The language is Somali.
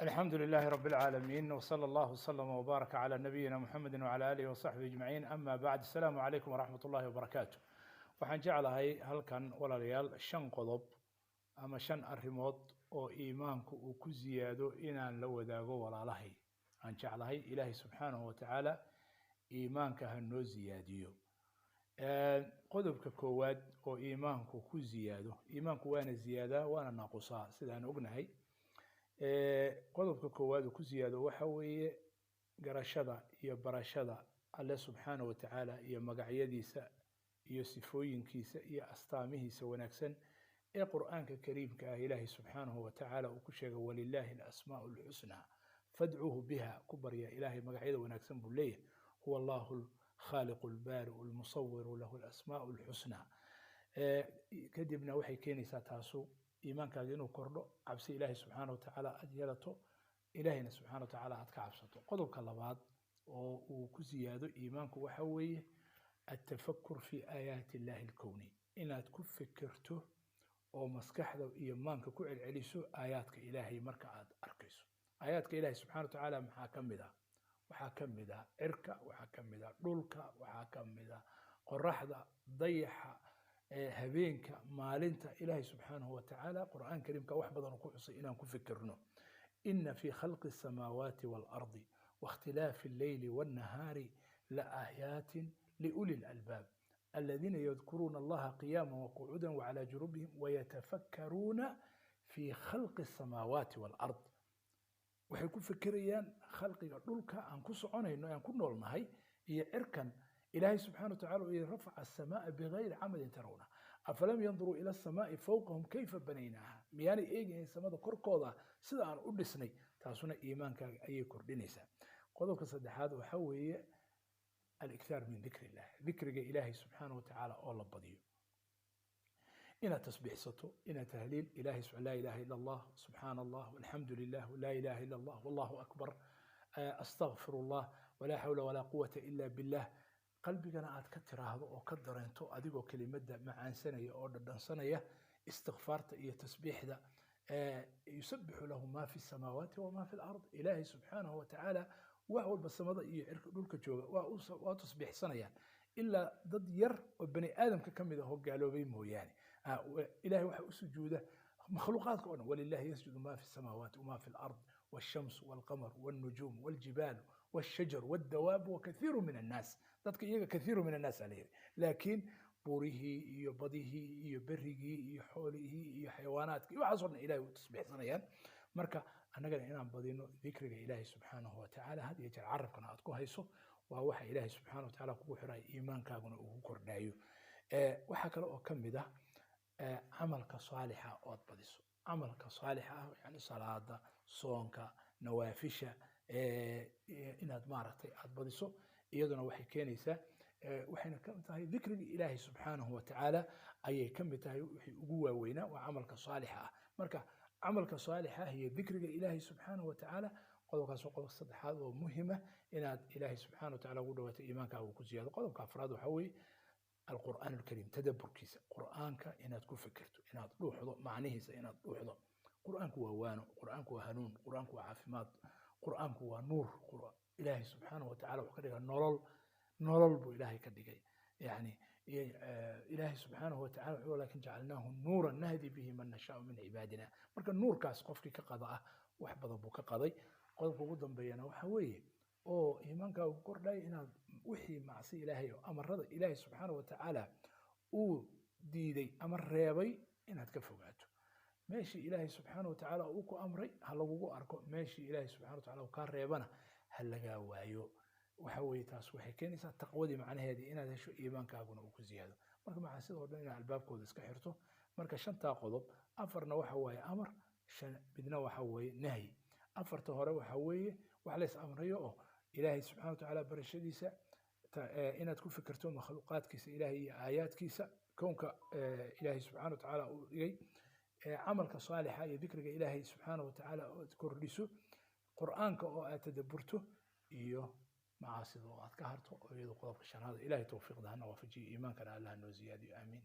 الحمد لله رب العالمين وصلى الله وسلم وبارك على نبينا محمد وعلى آله وصحبه أجمعين أما بعد السلام عليكم ورحمة الله وبركاته waxaan jeclahay halkan walaalayaal shan qodob ama shan arrimood oo iimaanku uu ku ziyaado inaan la wadaago walaalahay aan jeclahay ilaahay subxaanahu wa tacaala iimaanka ha noo ziyaadiyo qodobka koowaad oo iimaanku ku ziyaado iimaanku waana ziyaadaa waana naaqusaa sidaan ognahay qodobka koowaad oo ku ziyaado waxa weeye garashada iyo barashada alle subxaanahu wa tacaala iyo magacyadiisa iyo sifooyinkiisa iyo astaamihiisa wanaagsan ee qur'aanka kariimka ah ilaahay subxaanahu wa tacaala uu ku sheegay walilaahi alasmaa'u alxusnaa fadcuuhu biha ku barya ilaahay magacyada wanaagsan buu leeyahay huwa allahu alkhaaliqu albaari'u almusawiru lahu alasmaa'u alxusnaa kadibna waxay keenaysaa taasu iimaankaaga inuu kordho cabsi ilaahay subxaanahu wa tacaala aad yeelato ilaahayna subxaanahu wa tacaala aad ka cabsato qodobka labaad oo uu ku ziyaado iimaanku waxa weeye التفكر في آيات الله الكوني إن تكفكرته أو مسكحة إيمانك كل عليسو آياتك إلهي مركعات أركيسو آياتك إلهي سبحانه وتعالى محاكم ذا وحاكم ذا إركا وحاكم ذا دولكا وحاكم ذا قرحة ضيحة هبينك مالنتا إلهي سبحانه وتعالى قرآن كريم كوحبض نقوصي إنا كفكرنا إن في خلق السماوات والأرض واختلاف الليل والنهار لآيات لأولي الألباب الذين يذكرون الله قياما وقعودا وعلى جنوبهم ويتفكرون في خلق السماوات والأرض وحيكون فكريان خلق دولك أن كسعونه إنه يكون نولناهي يعركن إلهي سبحانه وتعالى رفع السماء بغير عمد ترونه أفلم ينظروا إلى السماء فوقهم كيف بنيناها مياني إيجي السماء كركوضة سيدا عن أدسني تاسونا إيمانك أي كردينيسا قدوك صدحات وحوي الإكثار من ذكر الله ذكر إلهي سبحانه وتعالى الله بديو إن تسبيح صوته إن تهليل إلهي لا إله إلا الله سبحان الله والحمد لله ولا إله إلا الله والله أكبر أستغفر الله ولا حول ولا قوة إلا بالله قلبي أنا أتكتر هذا وقدر أنتو أديكو كلمة مع سنة أو دن سنة استغفارت إيه تسبيح ذا يسبح له ما في السماوات وما في الأرض إلهي سبحانه وتعالى وحول بالسماء يعرف دولك جوجا وتصبح سنة إلا ضد ير وبني آدم كم إذا هو قالوا بيمه يعني إلهي وحول سجوده مخلوقات كونه ولله يسجد ما في السماوات وما في الأرض والشمس والقمر والنجوم والجبال والشجر والدواب وكثير من الناس ضد كثير من الناس عليه لكن بوره يبضيه يبره يحوله يحيوانات وعصرنا إلهي وتصبح سنة marka annaga inaan badino dhikriga ilaahay subxaanahu wa tacaala had iyo jeer carabkana aad ku hayso waa waxa ilaahay subxaanahu wa tacaala kugu xiray iimaankaaguna ugu kordhayo waxa kale oo kamid ah camalka saalixa oo aad badiso camalka saalixa ah yani salaada soonka nawaafisha inaad maaragtay aad badiso iyaduna waxay keenaysaa waxayna ka tahay dhikriga ilaahay subxaanahu wa tacaala ayay kamid tahay wixii ugu waaweynaa waa camalka saalixa ah marka عملك صالحة هي ذكر إلهي سبحانه وتعالى قولك سوق صدحات ومهمة إن إلهي سبحانه وتعالى ودوة إيمانك أو كزيادة قولك أفراد وحوي القرآن الكريم تدبر كيس قرآنك إن تكون فكرته إن تروح معنيه إن تروح قرآنك هو وانو قرآنك هو هنون قرآنك هو عافمات قرآنك هو نور إلهي سبحانه وتعالى وكذا نورل بو إلهي كدقي يعني إلهي سبحانه وتعالى ولكن جعلناه نورا نهدي به من نشاء من عبادنا marka nuurkaas qofkii ka qada ah wax badan buu ka qaday qodobka ugu dambeeyana waxa weeye oo iimaanka uu kordhay inaad wixii macsi ilaahay oo amarada ilaahay subxaanahu wa tacaala uu diiday ama reebay inaad ka fogaato meeshii ilaahay subxaanahu wa tacaala uu ku amray ha lagugu arko meeshii ilaahay subxaanahu wa tacaala uu ka reebana ha laga waayo waxa weeye taas waxay keenaysaa taqwadii macnaheedii inaad hesho iimaankaaguna uu ku ziyaado marka maxaa sidoo dhan inaad albaabkooda iska xirto marka shantaa qodob afarna waxa waaye amar midna waxa weeye nahyi afarta hore waxa weeye wax lays amrayo oo ilaahay subxaana wa tacaala barashadiisa inaad ku fikirto makhluuqaadkiisa ilaahay iyo aayaadkiisa kownka ilaahay subxaana wa tacaala uu dhigay camalka saalixa iyo dikriga ilaahay subxaana wa tacaala ood kordhiso qur'aanka oo aad tadabburto iyo معاصي ذو أذكارته ويذو قضاء الشهادة إلهي توفيق ده نوافجي إيمانك على الله إنه زيادة آمين.